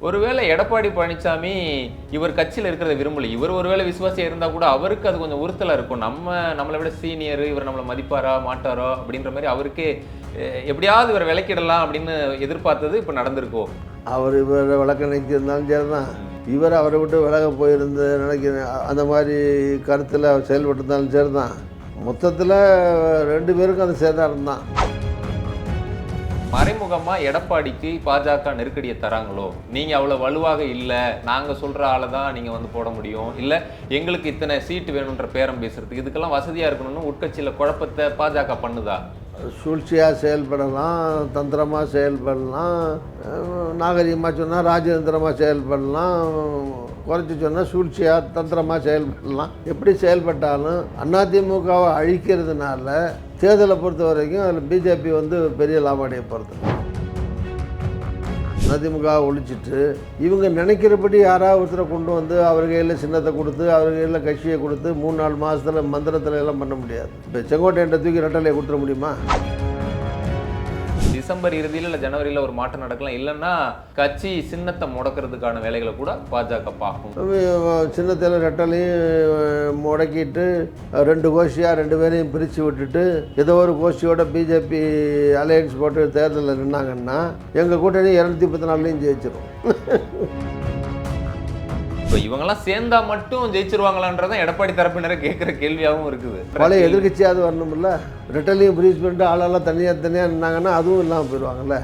ஒருவேளை எடப்பாடி பழனிசாமி இவர் கட்சியில் இருக்கிறத விரும்பல, இவர் ஒருவேளை விசுவாசியா இருந்தா கூட அவருக்கு அது கொஞ்சம் உறுத்தலா இருக்கும். நம்மளை விட சீனியர், இவர் நம்மளை மதிப்பாரா மாட்டாரோ அப்படின்ற மாதிரி அவருக்கே எப்படியாவது இவரை விலக்கிடலாம் அப்படின்னு எதிர்பார்த்தது இப்போ நடந்திருக்கோ? அவர் இவரை விளக்க நினைச்சிருந்தாலும் சரி தான், இவர் அவரை விட்டு விலக போயிருந்து நினைக்கிறேன் அந்த மாதிரி கருத்தில் செயல்பட்டிருந்தாலும் சரி தான். மொத்தத்தில் 2 பேருக்கும் அது சேதாரம் தான். மறைமுகமா எடப்பாடிக்கு பாஜக நெருக்கடியை தராங்களோ, நீங்க அவ்வளவு வலுவாக இல்லை, நாங்க சொல்ற ஆளை தான் நீங்க வந்து போட முடியும், இல்ல எங்களுக்கு இத்தனை சீட்டு வேணுன்ற பேரம் பேசுறதுக்கு இதுக்கெல்லாம் வசதியா இருக்கணும்னு உட்கட்சியில குழப்பத்தை பாஜக பண்ணுதா? சூழ்ச்சியாக செயல்படலாம், தந்திரமாக செயல்படலாம், நாகரிகமாக சொன்னால் ராஜதந்திரமாக செயல்படலாம், குறைச்சி சொன்னால் சூழ்ச்சியாக தந்திரமாக செயல்படலாம். எப்படி செயல்பட்டாலும் அதிமுகவை அழிக்கிறதுனால தேர்தலை பொறுத்த வரைக்கும் அதில் பிஜேபி வந்து பெரிய லாபம் அடைய போகிறது. அதிமுகவை ஒழிச்சிட்டு இவங்க நினைக்கிறபடி யாராவது ஒருத்தரை கொண்டு வந்து அவர் கையில் சின்னத்தை கொடுத்து அவர் கையில் கட்சியை கொடுத்து 3-4 மாதத்தில் மந்திரத்தில் எல்லாம் பண்ண முடியாது. இப்போ செங்கோட்டையன் தூக்கி ரெட்டலையை கொடுத்துட முடியுமா? டிசம்பர் இறுதியில் இல்லை ஜனவரியில் ஒரு மாற்றம் நடக்கலாம், இல்லைன்னா கட்சி சின்னத்தை முடக்கிறதுக்கான வேலைகளை கூட பாஜக பார்க்கும். சின்னத்தில் ரெட்டலையும் முடக்கிட்டு 2 கோஷ்டியாக 2 பேரையும் பிரித்து விட்டுட்டு ஏதோ ஒரு கோஷ்டியோட பிஜேபி அலையன்ஸ் போட்டு தேர்தலில் நின்னாங்கன்னா எங்கள் கூட்டணி 234லையும் ஜெயிச்சிடும். இப்போ இவங்கெல்லாம் சேர்ந்தா மட்டும் ஜெயிச்சிருவாங்களான்றதான் எடப்பாடி தரப்பினரை கேட்குற கேள்வியாகவும் இருக்குது. பழைய எதிர்கட்சியாவது வரணும்ல. ரெட்டலையும் ஃப்ரீஸ் பண்ணிட்டு ஆளெல்லாம் தனியாக நின்னாங்கன்னா அதுவும் இல்லாமல் போயிடுவாங்கல்ல.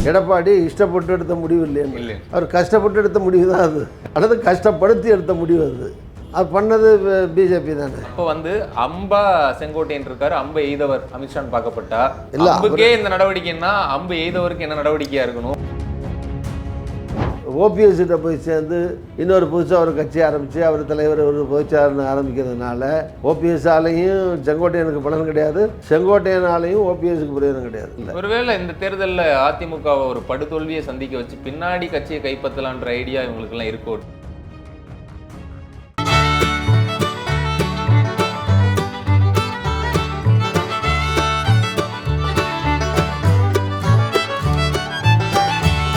எடப்பாடி இஷ்டப்பட்டு எடுத்த முடிவு இல்லையா, அவர் கஷ்டப்பட்டு எடுத்த முடிவு தான் அது, அல்லது கஷ்டப்படுத்தி எடுத்த முடிவு அது. அது பண்ணது பிஜேபி தானே. அப்போ வந்து அம்பா செங்கோட்டையன் இருக்காரு, அம்பை எய்தவர் அமித்ஷான்னு பார்க்கப்பட்டா இல்லை, அம்புக்கே இந்த நடவடிக்கைன்னா அம்பு எய்தவருக்கு என்ன நடவடிக்கையாக இருக்கணும்? ஓபிஎஸ்கிட்ட போய் சேர்ந்து இன்னொரு புதுசாக ஒரு கட்சி ஆரம்பித்து அவர் தலைவர் ஒரு பொதுச்சாரனை ஆரம்பிக்கிறதுனால ஓபிஎஸ்ஆலையும் செங்கோட்டையனுக்கு பலன் கிடையாது, செங்கோட்டையனாலையும் ஓபிஎஸ்க்கு பிரயோஜனம் கிடையாது. இல்லை, ஒருவேளை இந்த தேர்தலில் அதிமுகவை ஒரு படுதோல்வியை சந்திக்க வச்சு பின்னாடி கட்சியை கைப்பற்றலான்ற ஐடியா இவங்களுக்கெல்லாம் இருக்கும்.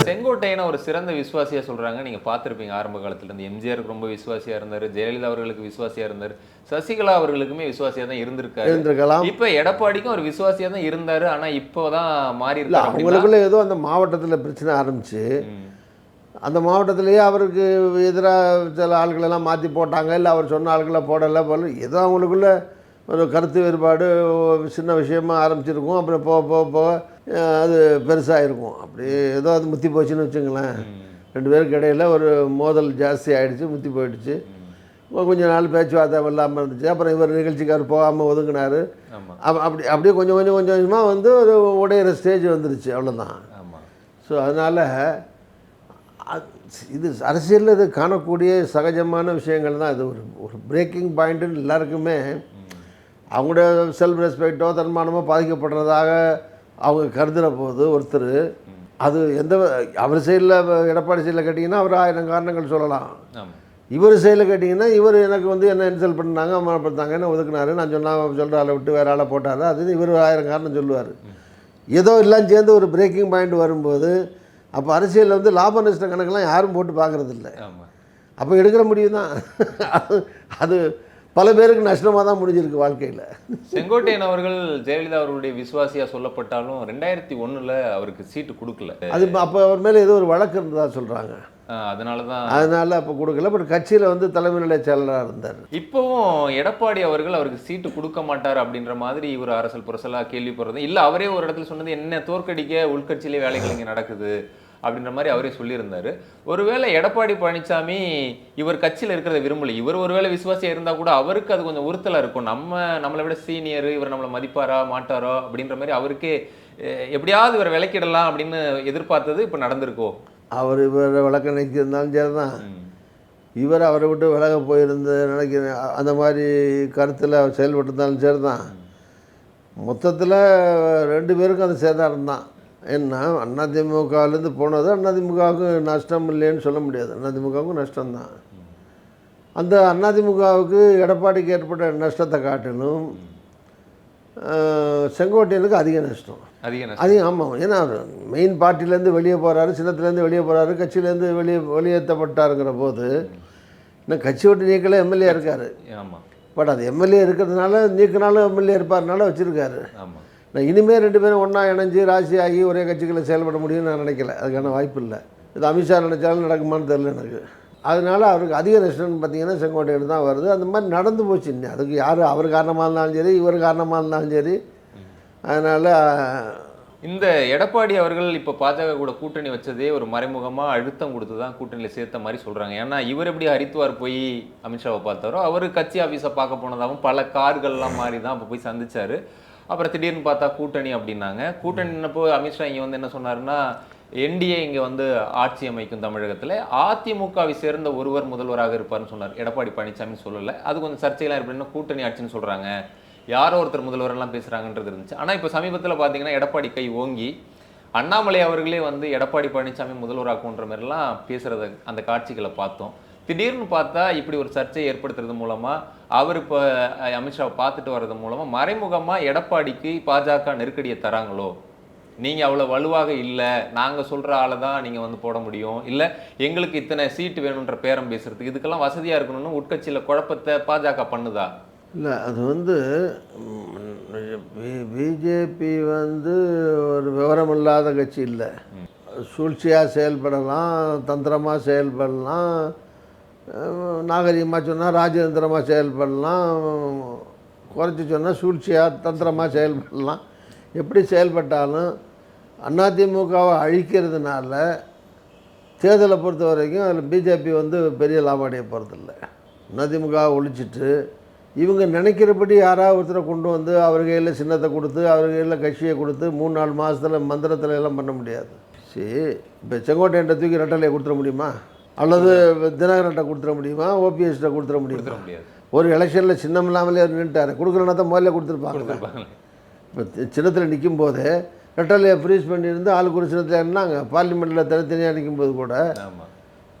செங்கோட்டையனை ஒரு சிறந்த விசுவாசியா சொல்றாங்க, நீங்க பார்த்திருப்பீங்க. ஆரம்ப காலத்துல இருந்து எம்ஜிஆருக்கு ரொம்ப விசுவாசியா இருந்தாரு, ஜெயலலிதா அவர்களுக்கு விசுவாசியா இருந்தாரு, சசிகலா அவர்களுக்குமே விசுவாசியா தான் இருந்திருக்காரு. இப்ப எடப்பாடிக்கும் ஒரு விசுவாசியா தான் இருந்தாரு, ஆனா இப்போதான் மாறி இருக்கு. அவங்களுக்குள்ள ஏதோ அந்த மாவட்டத்தில் பிரச்சனை ஆரம்பிச்சு அந்த மாவட்டத்திலேயே அவருக்கு எதிராக சில ஆட்களெல்லாம் மாற்றி போட்டாங்க, இல்லை அவர் சொன்ன ஆட்களை போடலை போல ஏதோ அவங்களுக்குள்ள ஒரு கருத்து வேறுபாடு சின்ன விஷயமாக ஆரம்பிச்சிருக்கும். அப்புறம் போக போக போக அது பெருசாக இருக்கும். அப்படி ஏதோ அது முத்தி போச்சுன்னு வச்சுங்களேன். 2 பேருக்கு இடையில் ஒரு மோதல் ஜாஸ்தி ஆகிடுச்சு, முத்தி போயிடுச்சு. கொஞ்ச நாள் பேச்சுவார்த்தை இல்லாமல் இருந்துச்சு. அப்புறம் இவர் நிகழ்ச்சிக்கார் போகாமல் ஒதுங்கினார். அப்படியே கொஞ்சம் கொஞ்சமாக வந்து ஒரு உடையிற ஸ்டேஜ் வந்துருச்சு, அவ்வளோதான். ஸோ அதனால் இது அரசியலில் இது காணக்கூடிய சகஜமான விஷயங்கள் தான். இது ஒரு பிரேக்கிங் பாயிண்ட்டுன்னு எல்லாருக்குமே அவங்களுடைய செல்ஃப் ரெஸ்பெக்டோ தன்மானமோ பாதிக்கப்படுறதாக அவங்க கருதுகிற போது ஒருத்தர் அது எந்த அவர் சைடில் எடப்பாடி சைடில் கேட்டிங்கன்னா அவர் 1000 காரணங்கள் சொல்லலாம். இவர் சைடில் கேட்டிங்கன்னா இவர் எனக்கு வந்து என்ன இன்சல்ட் பண்ணாங்க அவமானப்படுத்தாங்கன்னு ஒதுக்குனாரு, நான் சொல்கிற ஆளை விட்டு வேறு ஆளை போட்டார், அது இவர் 1000 காரணம் சொல்லுவார். ஏதோ எல்லாம் சேர்ந்து ஒரு பிரேக்கிங் பாயிண்ட் வரும்போது அப்போ அரசியலில் வந்து லாப நஷ்ட கணக்கெல்லாம் யாரும் போட்டு பார்க்குறதில்ல. அப்போ எடுக்கிற முடிவு தான் அது பல பேருக்கு நஷ்டமாக தான் முடிஞ்சிருக்கு வாழ்க்கையில். செங்கோட்டையன் அவர்கள் ஜெயலலிதா அவர்களுடைய விசுவாசியாக சொல்லப்பட்டாலும் 2001 அவருக்கு சீட்டு கொடுக்கல. அது அப்போ அவர் மேலே ஏதோ ஒரு வழக்கு இருந்ததா சொல்கிறாங்க, அதனால அப்போ கொடுக்கல. பட் கட்சியில் வந்து தலைமை நிலை செயலராக இருந்தார். இப்போவும் எடப்பாடி அவர்கள் அவருக்கு சீட்டு கொடுக்க மாட்டார் அப்படின்ற மாதிரி இவர் அரசல் புரசலாக கேள்விப்படுறது இல்லை. அவரே ஒரு இடத்துல சொன்னது என்ன தோற்கடிக்க உள்கட்சியிலே வேலைகள் இங்கே நடக்குது அப்படின்ற மாதிரி அவரே சொல்லியிருந்தாரு. ஒருவேளை எடப்பாடி பழனிசாமி இவர் கட்சியில் இருக்கிறத விரும்பல, இவர் ஒருவேளை விசுவாசியா இருந்தா கூட அவருக்கு அது கொஞ்சம் உறுத்தலா இருக்கும். நம்மளை விட சீனியர், இவர் நம்மளை மதிப்பாரா மாட்டாரோ அப்படின்ற மாதிரி அவருக்கே எப்படியாவது இவரை விலக்கிடலாம் அப்படின்னு எதிர்பார்த்தது இப்போ நடந்திருக்கோ? அவர் இவரை விளக்க நினைச்சிருந்தாலும் சரி தான், இவர் அவரை விட்டு விலக போயிருந்து நினைக்கிறேன் அந்த மாதிரி கருத்தில் அவர் செயல்பட்டிருந்தாலும் சரி தான். மொத்தத்தில் 2 பேருக்கும் அது சேதாரம் தான். ஏன்னா அதிமுகவிலேருந்து போனது அதிமுகவுக்கு நஷ்டம் இல்லைன்னு சொல்ல முடியாது, அதிமுகவுக்கும் நஷ்டம்தான். அந்த அதிமுகவுக்கு எடப்பாடிக்கு ஏற்பட்ட நஷ்டத்தை காட்டிலும் செங்கோட்டையனுக்கு அதிக நஷ்டம். அதிகம். ஆமாம், ஏன்னா மெயின் பார்ட்டிலேருந்து வெளியே போகிறாரு, சின்னத்துலேருந்து வெளியே போகிறாரு, கட்சியிலேருந்து வெளியேற்றப்பட்டாருங்கிற போது இன்னும் கட்சி விட்டு நீக்கல எம்எல்ஏ இருக்கார். ஆமாம், பட் அது எம்எல்ஏ இருக்கிறதுனால நீக்கினாலும் எம்எல்ஏ இருப்பார்னால வச்சுருக்காரு. ஆமாம். நான் இனிமேல் 2 பேரும் ஒன்றா இணைஞ்சு ராசி ஆகி ஒரே கட்சிகளை செயல்பட முடியும்னு நான் நினைக்கல. அதுக்கான வாய்ப்பு இல்லை. இது அமித்ஷா நினச்சாலும் நடக்குமான்னு தெரியல எனக்கு. அதனால் அவருக்கு அதிக ரெஸ்டன் பார்த்திங்கன்னா செங்கோட்டையன் தான் வருது. அந்த மாதிரி நடந்து போச்சு. அதுக்கு யார் அவர் காரணமாக இருந்தாலும் சரி, இவர் காரணமாக இருந்தாலும் சரி. அதனால் இந்த எடப்பாடி அவர்கள் இப்போ பாஜக கூட கூட்டணி வச்சதே ஒரு மறைமுகமாக அழுத்தம் கொடுத்து தான் கூட்டணியில் சேர்த்த மாதிரி சொல்கிறாங்க. ஏன்னா இவர் எப்படி ஹரித்வார் போய் அமித்ஷாவை பார்த்தாரோ, அவர் கட்சி ஆஃபீஸை பார்க்க போனதாகவும் பல கார்கள்லாம் மாறி தான் அப்போ போய் சந்திச்சார். அப்புறம் திடீர்னு பார்த்தா கூட்டணி அப்படின்னாங்க. கூட்டணினப்போ அமித்ஷா இங்கே வந்து என்ன சொன்னாருன்னா, என்டிஏ இங்கே வந்து ஆட்சி அமைக்கும் தமிழகத்தில், அதிமுகவை சேர்ந்த ஒருவர் முதல்வராக இருப்பார்னு சொன்னார். எடப்பாடி பழனிசாமி சொல்லலை. அது கொஞ்சம் சர்ச்சையெல்லாம் எப்படின்னா கூட்டணி ஆட்சின்னு சொல்கிறாங்க, யாரோ ஒருத்தர் முதல்வரெல்லாம் பேசுகிறாங்கன்றது இருந்துச்சு. ஆனால் இப்போ சமீபத்தில் பார்த்தீங்கன்னா எடப்பாடி கை ஓங்கி அண்ணாமலை அவர்களே வந்து எடப்பாடி பழனிசாமி முதல்வராக்குன்ற மாதிரிலாம் பேசுகிறத அந்த காட்சிகளை பார்த்தோம். திடீர்னு பார்த்தா இப்படி ஒரு சர்ச்சையை ஏற்படுத்துறது மூலமாக அவர் இப்போ அமித்ஷாவை பார்த்துட்டு வர்றது மூலமாக மறைமுகமாக எடப்பாடிக்கு பாஜக நெருக்கடியை தராங்களோ, நீங்கள் அவ்வளோ வலுவாக இல்லை, நாங்கள் சொல்கிற ஆளை தான் நீங்கள் வந்து போட முடியும், இல்லை எங்களுக்கு இத்தனை சீட்டு வேணுன்ற பேரம் பேசுறதுக்கு இதுக்கெல்லாம் வசதியாக இருக்கணும்னு உட்கட்சியில் குழப்பத்தை பாஜக பண்ணுதா? இல்லை, அது வந்து பிஜேபி வந்து ஒரு விவரமில்லாத கட்சி இல்லை. சூழ்ச்சியாக செயல்படலாம், தந்திரமாக செயல்படலாம், நாகரிகமாக சொன்னால் ராஜதந்திரமாக செயல்படலாம், குறைச்சி சொன்னால் சூழ்ச்சியாக தந்திரமாக செயல்படலாம். எப்படி செயல்பட்டாலும் அதிமுகவை அழிக்கிறதுனால தேர்தலை பொறுத்த வரைக்கும் அதில் பிஜேபி வந்து பெரிய லாபம் அடைய போகிறதில்ல. அதிமுகவை ஒழிச்சிட்டு இவங்க நினைக்கிறபடி யாராவது ஒருத்தரை கொண்டு வந்து அவர் கையில் சின்னத்தை கொடுத்து அவர் கையில் கட்சியை கொடுத்து 3-4 மாதத்தில் மந்திரத்தில் எல்லாம் பண்ண முடியாது. சரி, இப்போ செங்கோட்டையன்ட்ட தூக்கி ரெட்டலையை கொடுத்துட முடியுமா? அல்லது தினகரன்ட்ட கொடுத்துட முடியுமா? ஓபிஎஸ்கிட்ட கொடுத்துட முடியுமா? ஒரு எலெக்ஷனில் சின்னம் இல்லாமலே அவர் நின்றுட்டார். கொடுக்குறனா தான் முதல்ல கொடுத்துருப்பாங்க. இப்போ சின்னத்தில் நிற்கும் போது ரெட்டலையை ஃப்ரீஸ் பண்ணியிருந்து ஆளுக்கு ஒரு சின்னத்தில் இருந்தாங்க. பார்லிமெண்ட்டில் தனித்தனியாக நிற்கும்போது கூட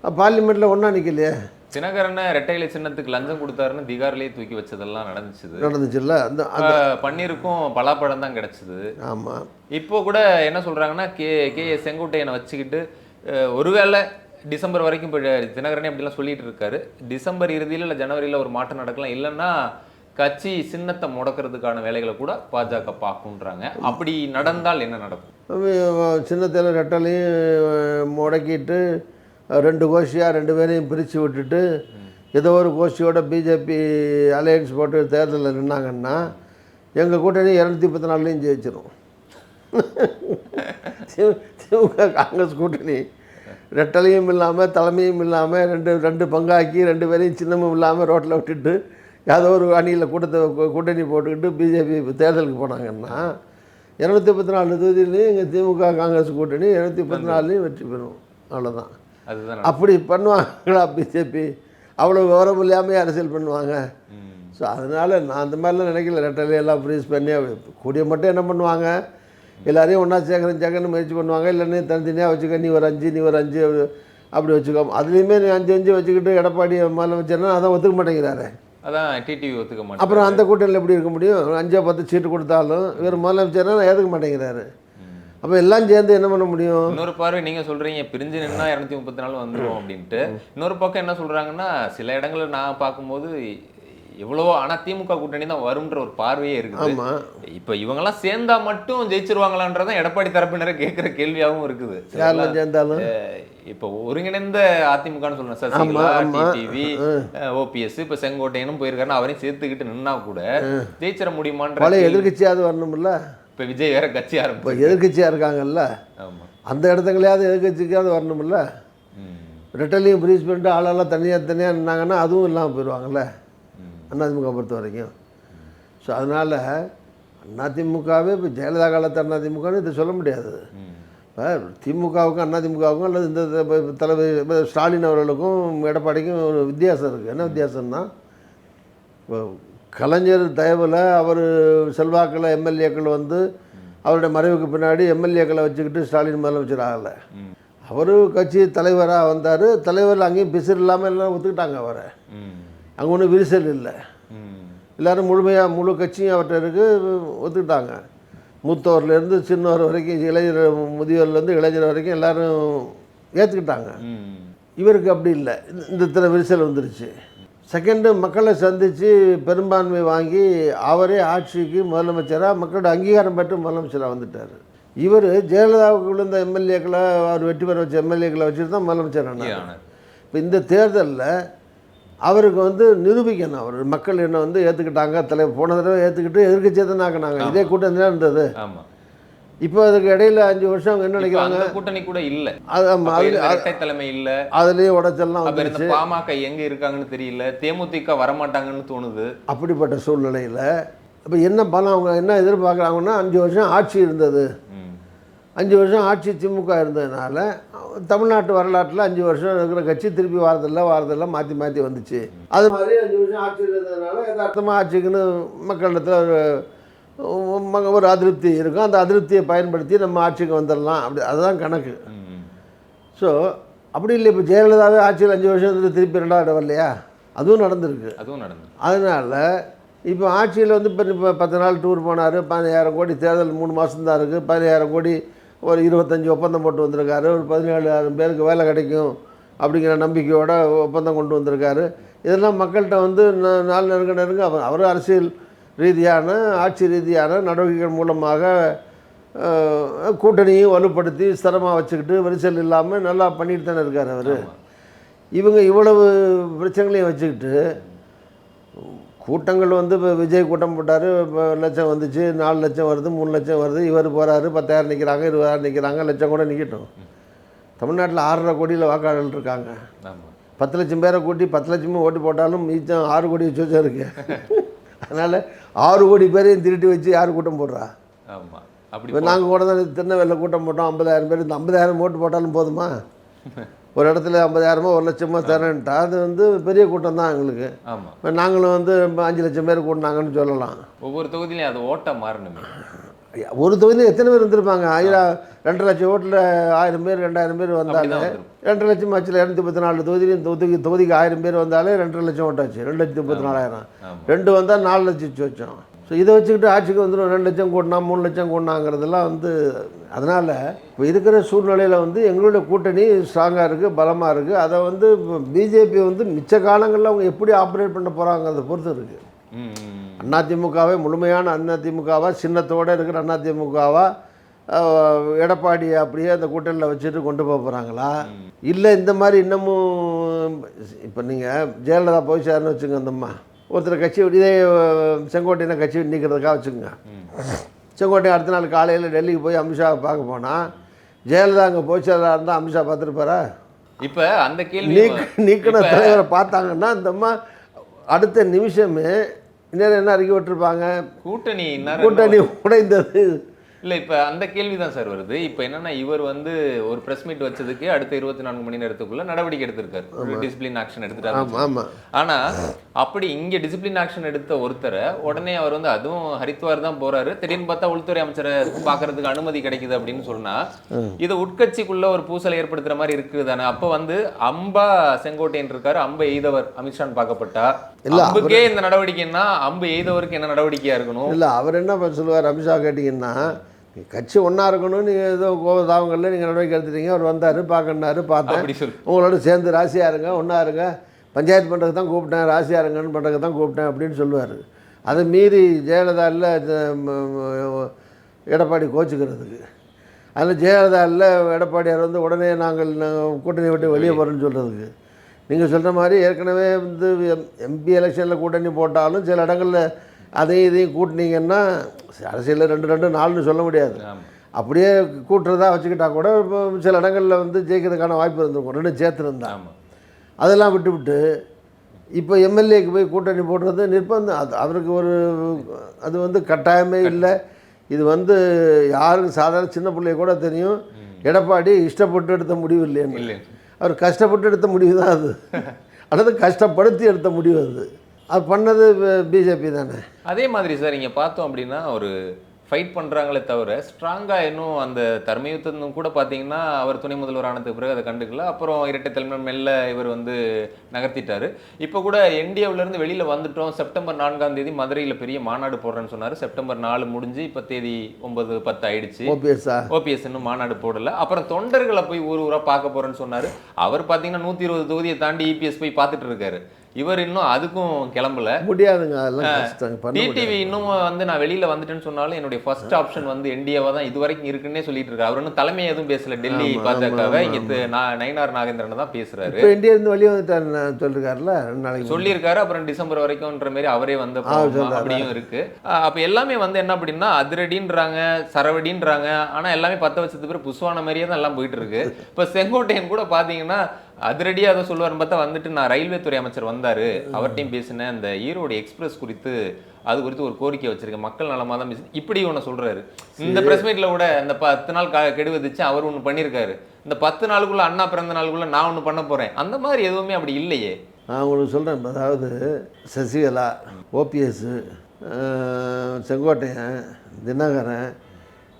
பார்லிமெண்ட்டில் ஒன்றா நிற்கலையே. தினகரனை ரெட்டையில சின்னத்துக்கு லஞ்சம் கொடுத்தாருன்னு திகார்லேயே தூக்கி வச்சதெல்லாம் நடந்துச்சுல்ல. அந்த பன்னீருக்கும் பலாப்பழம் தான் கிடைச்சது. ஆமாம். இப்போ கூட என்ன சொல்கிறாங்கன்னா கே செங்கோட்டையனை வச்சுக்கிட்டு ஒருவேளை டிசம்பர் வரைக்கும் இப்போ தினகரனே அப்படிலாம் சொல்லிட்டு இருக்காரு, டிசம்பர் இறுதியில் இல்லை ஜனவரியில் ஒரு மாற்றம் நடக்கலாம், இல்லைன்னா கட்சி சின்னத்தை முடக்கிறதுக்கான வேலைகளை கூட பாஜக பார்க்குன்றாங்க. அப்படி நடந்தால் என்ன நடக்கும்? சின்னத்தில் ரெட்டலையும் முடக்கிட்டு 2 கோஷ்டியாக 2 பேரையும் பிரித்து விட்டுட்டு ஏதோ ஒரு கோஷ்டியோட பிஜேபி அலையன்ஸ் போட்டு தேர்தலில் நின்னாங்கன்னா எங்கள் கூட்டணி 234லையும் ஜெயிச்சிடும். திமுக காங்கிரஸ் கூட்டணி ரெட்டலையும் இல்லாமல் தலைமையும் இல்லாமல் ரெண்டு பங்காக்கி 2 பேரையும் சின்னமும் இல்லாமல் ரோட்டில் விட்டுட்டு ஏதோ ஒரு அணியில் கூட்டணி போட்டுக்கிட்டு பிஜேபி தேர்தலுக்கு போனாங்கன்னா 234 தொகுதியிலையும் எங்கள் திமுக காங்கிரஸ் கூட்டணி 234லையும் வெற்றி பெறும். அவ்வளோதான். அதுதான். அப்படி பண்ணுவாங்களா பிஜேபி? அவ்வளோ விவரம் இல்லாமல் அரசியல் பண்ணுவாங்க. ஸோ அதனால் நான் அந்த மாதிரிலாம் நினைக்கல. ரெட்டலையெல்லாம் ஃப்ரீஸ் பண்ணி கூடிய மட்டும் என்ன பண்ணுவாங்க, எல்லாரையும் ஒன்றா சேர்க்கணும்னு முயற்சி பண்ணுவாங்க. இல்லைன்னு தனித்தனியாக வச்சுக்க, நீ ஒரு 5 நீ ஒரு 5 அப்படி வச்சுக்கோ. அதுலேயுமே நீ 5 வச்சுக்கிட்டு எடப்பாடி முதலமைச்சர்னா அதான் ஒத்துக்க மாட்டேங்கிறாரு. அதான் டிடிவி ஒத்துக்க மாட்டேன். அப்புறம் அந்த கூட்டணியில் எப்படி இருக்க முடியும்? 5-10 சீட்டு கொடுத்தாலும் இவர் முதலமைச்சர்னா ஏற்றுக்க மாட்டேங்கிறாரு. அப்போ எல்லாம் சேர்ந்து என்ன பண்ண முடியும்? இன்னொரு பார்வை நீங்கள் சொல்கிறீங்க பிரிஞ்சு நின்னா 234 வந்துடும் அப்படின்ட்டு. இன்னொரு பக்கம் என்ன சொல்கிறாங்கன்னா, சில இடங்களில் நான் பார்க்கும்போது எவ்வளவோ ஆனால் திமுக கூட்டணி தான் வரும்ன்ற ஒரு பார்வையே இருக்குது. இப்போ இவங்கெல்லாம் சேர்ந்தா மட்டும் ஜெயிச்சிருவாங்களான்றதான் எடப்பாடி தரப்பினரை கேட்குற கேள்வியாகவும் இருக்குது. யாரெல்லாம் சேர்ந்தாலும் இப்போ ஒருங்கிணைந்த அதிமுகன்னு சொல்லணும், சசிகலா, டிடிவி, ஓபிஎஸ், இப்போ செங்கோட்டையனும் போயிருக்காருன்னு அவரையும் சேர்த்துக்கிட்டு நின்னா கூட ஜெயிச்சிட முடியுமான்ற பழைய எதிர்கட்சியாவது வரணும்ல. இப்போ விஜய் வேற கட்சி ஆரம்பிச்சு எதிர்கட்சியாக இருக்காங்கல்ல, அந்த இடத்துங்களையாவது எதிர்கட்சிக்காவது வரணும்ல. ரெட்டலையும் ஃப்ரீஸ் பண்ணிட்டு ஆளெல்லாம் தனியாக நின்னாங்கன்னா அதுவும் இல்லாமல் போயிடுவாங்கள்ல அதிமுக பொறுத்த வரைக்கும். ஸோ அதனால் அதிமுகவே இப்போ ஜெயலலிதா காலத்து அதிமுகன்னு இதை சொல்ல முடியாது. இப்போ திமுகவுக்கும் அதிமுகவுக்கும் அல்லது இந்த தலைவர் ஸ்டாலின் அவர்களுக்கும் எடப்பாடிக்கும் ஒரு வித்தியாசம் இருக்குது. என்ன வித்தியாசம்னா, இப்போ கலைஞர் தயவில் அவர் செல்வாக்கில் எம்எல்ஏக்கள் வந்து அவருடைய மறைவுக்கு பின்னாடி எம்எல்ஏக்களை வச்சுக்கிட்டு ஸ்டாலின் முதலமைச்சர் ஆகலை. அவர் கட்சி தலைவராக வந்தார். தலைவர் அங்கேயும் பிசிறு இல்லாமல் எல்லாம் ஒத்துக்கிட்டாங்க அவரை. அங்கே ஒன்றும் விரிசல் இல்லை. எல்லோரும் முழு கட்சியும் அவர்கிட்ட இருக்குது ஒத்துக்கிட்டாங்க. மூத்தவர்லேருந்து சின்னவர் வரைக்கும் இளைஞர் முதியோர்லேருந்து இளைஞர் வரைக்கும் எல்லாரும் ஏற்றுக்கிட்டாங்க. இவருக்கு அப்படி இல்லை. இந்த இத்தனை விரிசல் வந்துருச்சு. செகண்டு மக்களை சந்தித்து பெரும்பான்மை வாங்கி அவரே ஆட்சிக்கு முதலமைச்சராக மக்களோட அங்கீகாரம் பெற்று முதலமைச்சராக வந்துட்டார். இவர் ஜெயலலிதாவுக்கு விழுந்த எம்எல்ஏக்களை அவர் வெற்றி பெற வச்ச எம்எல்ஏக்களை வச்சுட்டு தான் முதலமைச்சர் ஆனார். இப்போ இந்த தேர்தலில் அவருக்கு வந்து நிரூபிக்கணும். அவர் மக்கள் என்ன வந்து ஏற்றுக்கிட்டாங்க. போன தடவை ஏற்றுக்கிட்டு எதிர்க்கட்சியை தான் ஆக்கினாங்க. இதே கூட்டம் தான் இருந்தது. இப்போ அதுக்கு இடையில 5 வருஷம் அவங்க என்ன நினைக்கிறாங்க, கூட்டணி கூட இல்லை, தலைமை இல்லை, அதுலேயே உடச்சல்லாம் வந்துருச்சு. பாமக எங்க இருக்காங்கன்னு தெரியல, தேமுதிக வரமாட்டாங்கன்னு தோணுது. அப்படிப்பட்ட சூழ்நிலையில் இப்போ என்ன பலம் அவங்க என்ன எதிர்பார்க்குறாங்கன்னா 5 வருஷம் ஆட்சி இருந்தது. 5 வருஷம் ஆட்சி திமுக இருந்ததுனால தமிழ்நாட்டு வரலாற்றில் 5 வருஷம் இருக்கிற கட்சி திருப்பி வாரதில்லை மாற்றி மாற்றி வந்துச்சு. அது மாதிரி 5 வருஷம் ஆட்சி இருந்ததுனால யதார்த்தமாக ஆட்சிக்குன்னு மக்களிடத்தில் ஒரு அதிருப்தி இருக்கும். அந்த அதிருப்தியை பயன்படுத்தி நம்ம ஆட்சிக்கு வந்துடலாம். அப்படி அதுதான் கணக்கு. ஸோ அப்படி இல்லை. இப்போ ஜெயலலிதாவே ஆட்சியில் 5 வருஷம் திருப்பி 2வது வரலையா? அதுவும் நடந்திருக்கு. அதனால் இப்போ ஆட்சியில் வந்து இப்போ 10 நாள் டூர் போனார். 15,000 கோடி தேர்தல் 3 மாதம் தான் இருக்குது. 15,000 கோடி ஒரு 25 ஒப்பந்தம் போட்டு வந்திருக்காரு. ஒரு 17,000 பேருக்கு வேலை கிடைக்கும் அப்படிங்கிற நம்பிக்கையோட ஒப்பந்தம் கொண்டு வந்திருக்காரு. இதெல்லாம் மக்கள்கிட்ட வந்து நாள் நெருங்க அவர் அரசியல் ரீதியான ஆட்சி ரீதியான நடவடிக்கைகள் மூலமாக கூட்டணியும் வலுப்படுத்தி ஸ்திரமாக வச்சுக்கிட்டு விரிசல் இல்லாமல் நல்லா பண்ணிட்டு தானே இருக்கார் அவர். இவங்க இவ்வளவு பிரச்சனைகளையும் வச்சுக்கிட்டு கூட்டங்கள் வந்து இப்போ விஜய் கூட்டம் போட்டார், 1 லட்சம் வந்துச்சு, 4 லட்சம் வருது, 3 லட்சம் வருது. இவர் போகிறாரு, 10,000 நிற்கிறாங்க, 20,000 நிற்கிறாங்க, லட்சம் கூட நிற்கட்டும். தமிழ்நாட்டில் 6.5 கோடியில் வாக்காளர்கள் இருக்காங்க. 10 லட்சம் பேரை கூட்டி 10 லட்சமும் ஓட்டு போட்டாலும் மீச்சம் 6 கோடி வச்சு இருக்கு. அதனால் 6 கோடி பேரையும் திருட்டி வச்சு யார் கூட்டம் போடுறா? இப்போ நாங்கள் கூட தான் திருநெல்வேலியில் கூட்டம் போட்டோம் 50,000 பேர். இந்த 50,000 ஓட்டு போட்டாலும் போதுமா? ஒரு இடத்துல 50,000 1 லட்சமோ தரேன்ட்டா அது வந்து பெரிய கூட்டம் தான் எங்களுக்கு. இப்போ நாங்களும் வந்து 5 லட்சம் பேர் கூட்டினாங்கன்னு சொல்லலாம். ஒவ்வொரு தொகுதியிலையும் அது ஓட்டாக மாறணுமே. ஒரு தொகுதியில் எத்தனை பேர் இருந்திருப்பாங்க? 2 லட்சம் ஓட்டில் 1000 பேர் 2000 பேர் வந்தாலே 2 லட்சம் ஆச்சுல. 234 தொகுதியிலையும் தொகுதிக்கு 1000 பேர் வந்தாலே 2 லட்சம் ஓட்டாச்சு. 2,34,000 2 வந்தால் 4 லட்சம் வச்சோம். ஸோ இதை வச்சுக்கிட்டு ஆட்சிக்கு வந்துடும் 2 லட்சம் கூட்டினா 3 லட்சம் கூட்டினாங்கிறதெல்லாம் வந்து அதனால் இப்போ இருக்கிற சூழ்நிலையில் வந்து எங்களுடைய கூட்டணி ஸ்ட்ராங்காக இருக்குது, பலமாக இருக்குது. அதை வந்து பிஜேபி வந்து மிச்ச காலங்களில் அவங்க எப்படி ஆப்ரேட் பண்ண போகிறாங்கிறத பொறுத்து இருக்குது. அதிமுகவே முழுமையான அதிமுகவா, சின்னத்தோடு இருக்கிற அதிமுகவா, எடப்பாடி அப்படியே அந்த கூட்டணியில் வச்சுட்டு கொண்டு போக போகிறாங்களா? இல்லை இந்த மாதிரி இன்னமும் இப்போ நீங்கள் ஜெயலலிதா போய் சேரன்னு வச்சுங்க, அந்தம்மா ஒருத்தர் கட்சி இதே செங்கோட்டையின கட்சி நீக்கிறதுக்காக வச்சுக்கோங்க. செங்கோட்டை அடுத்த நாள் காலையில் டெல்லிக்கு போய் அமித்ஷாவை பார்க்க போனால் ஜெயலலிதா அங்கே போய் சேரா இருந்தால் அமித்ஷா பார்த்துருப்பாரா? இப்போ அந்த கேள்வி நீக்கின தலைவரை பார்த்தாங்கன்னா அந்த அம்மா அடுத்த நிமிஷமே இன்னும் என்ன அறிக்கை விட்டுருப்பாங்க, கூட்டணி உடைந்தது. இல்லை இப்போ அந்த கேள்வி தான் சார் வருது. இப்போ என்னன்னா இவர் வந்து ஒரு ப்ரெஸ் மீட் வச்சதுக்கு அடுத்த 24 மணி நேரத்துக்குள்ள நடவடிக்கை எடுத்திருக்காரு, டிசிப்ளின் ஆக்ஷன் எடுத்துட்டாரு. ஆனா அப்படி இங்க டிசிப்ளின் ஆக்ஷன் எடுத்த ஒருத்தரை உடனே அவர் வந்து அதுவும் ஹரித்வார் தான் போறாரு, திடீர்னு பார்த்தா உள்துறை அமைச்சரை பாக்குறதுக்கு அனுமதி கிடைக்குது அப்படின்னு சொன்னா இது உட்கட்சிக்குள்ள ஒரு பூசலை ஏற்படுத்துற மாதிரி இருக்குது தானே. அப்ப வந்து அம்பா செங்கோட்டையன் இருக்காரு, அம்பை எய்தவர் அமித்ஷான் பார்க்கப்பட்டா அம்புக்கே இந்த நடவடிக்கைன்னா அம்பு எய்தவருக்கு என்ன நடவடிக்கையா இருக்கணும்? இல்ல அவர் என்ன சொல்லுவார் அமித்ஷா கேட்டீங்கன்னா, கட்சி ஒன்றா இருக்கணும், நீங்கள் ஏதோ கோதாவங்களில் நீங்கள் நடவடிக்கை எடுத்துட்டீங்க, அவர் வந்தார் பார்க்கணுன்னாரு, பார்த்தேன், உங்களோட சேர்ந்து ராசியாக இருங்க, ஒன்றா இருங்க, பஞ்சாயத்து பண்ணுறதுக்கு தான் கூப்பிட்டேன், ராசியாக இருங்கன்னு பண்ணுறதுக்கு தான் கூப்பிட்டேன் அப்படின்னு சொல்லுவார். அதை மீறி ஜெயலலிதா இல்லை எடப்பாடி கோச்சுக்கிறதுக்கு, அதில் ஜெயலலிதா இல்லை எடப்பாடியார் வந்து உடனே நாங்கள் கூட்டணி விட்டு வெளியே போகிறோன்னு சொல்கிறதுக்கு. நீங்கள் சொல்கிற மாதிரி ஏற்கனவே வந்து எம்பி எலெக்ஷனில் கூட்டணி போட்டாலும் சில இடங்களில் அதையும் இதையும் கூட்டினீங்கன்னா அரசியலில் 2-2-4ன்னு சொல்ல முடியாது. அப்படியே கூட்டுறதா வச்சுக்கிட்டா கூட இப்போ சில இடங்களில் வந்து ஜெயிக்கிறதுக்கான வாய்ப்பு இருந்திருக்கும், 2 சேர்த்துருந்தான். அதெல்லாம் விட்டு இப்போ எம்எல்ஏக்கு போய் கூட்டணி போடுறது நிர்பந்தம். அவருக்கு ஒரு அது வந்து கட்டாயமே இல்லை. இது வந்து யாருக்கு சாதாரண சின்ன பிள்ளைய கூட தெரியும், எடப்பாடி இஷ்டப்பட்டு எடுத்த முடிவு இல்லைன்னு. அவர் கஷ்டப்பட்டு எடுத்த முடிவு தான் அது, அல்லது கஷ்டப்படுத்தி எடுத்த முடிவு அது. அது பண்ணது பிஜேபி தானே. அதே மாதிரி சார் இங்கே பார்த்தோம் அப்படின்னா ஒரு ஃபைட் பண்றாங்களே தவிர ஸ்ட்ராங்கா இன்னும் அந்த தர்மயுத்தம் கூட பாத்தீங்கன்னா அவர் துணை முதல்வர் ஆனதுக்கு பிறகு அதை கண்டுக்கல. அப்புறம் இரட்டை தலைமை மெல்ல இவர் வந்து நகர்த்திட்டாரு. இப்போ கூட என்டிஏல இருந்து வெளியில வந்துட்டோம். செப்டம்பர் 4ஆம் தேதி மதுரையில பெரிய மாநாடு போடுறேன்னு சொன்னாரு. செப்டம்பர் 4 முடிஞ்சு இப்ப தேதி 9, 10 ஆயிடுச்சு. ஓபிஎஸ் இன்னும் மாநாடு போடல. அப்புறம் தொண்டர்களை போய் ஊர் ஊரா பார்க்க போறேன்னு சொன்னாரு. அவர் பாத்தீங்கன்னா 120 தொகுதியை தாண்டி இபிஎஸ் போய் பார்த்துட்டு இருக்காரு. இவர் இன்னும் அதுக்கும் கிளம்பல. முடியாதுங்க, அதெல்லாம் டிடிவி இன்னும் வந்து நான் வெளியில வந்துட்டேன்னு சொன்னாலும் என்னுடைய ஃபர்ஸ்ட் ஆப்ஷன் வந்து என்டிஏவா தான் இது வரைக்கும் இருக்குன்னே சொல்லிட்டு இருக்காரு. அவர் இன்னும் தலைமை எதுவும் பேசல. டெல்லி பாஜகவை இங்க நயினார் நாகேந்திரன் தான் பேசுறாரு. என்டிஏ இருந்து வெளியே வந்துட்டாரு சொல்லிருக்காருல, நாளைக்கு சொல்லியிருக்காரு. அப்புறம் டிசம்பர் வரைக்கும்ன்ற மாதிரி அவரே வந்து அப்படியும் இருக்கு. அப்ப எல்லாமே வந்து என்ன அப்படின்னா அதிரடின்றாங்க, சரவடின்றாங்க. ஆனா எல்லாமே 10 வருஷத்துக்கு பிறகு புஷ்வான மாதிரியே தான் எல்லாம் போயிட்டு இருக்கு. இப்ப செங்கோட்டையன் கூட பாத்தீங்கன்னா அதிரடியா அதை சொல்லுவாருன்னு பார்த்தா வந்துட்டு நான் ரயில்வே துறை அமைச்சர் வந்தாரு, அவர்கிட்டையும் பேசினேன், இந்த ஈரோடு எக்ஸ்பிரஸ் குறித்து அது குறித்து ஒரு கோரிக்கை வச்சிருக்கேன், மக்கள் நலமா தான் பேசு இப்படி ஒன்று சொல்றாரு. இந்த பிரஸ் மீட்ல கூட இந்த 10 நாள் கெடு விதிச்சு அவர் ஒன்று பண்ணியிருக்காரு. இந்த 10 நாளுக்குள்ள அண்ணா பிறந்த நாளுக்குள்ள நான் ஒன்று பண்ண போறேன், அந்த மாதிரி எதுவுமே அப்படி இல்லையே. நான் உங்களுக்கு சொல்கிறேன், அதாவது சசிகலா, ஓபிஎஸ், செங்கோட்டையன், தினகரன்,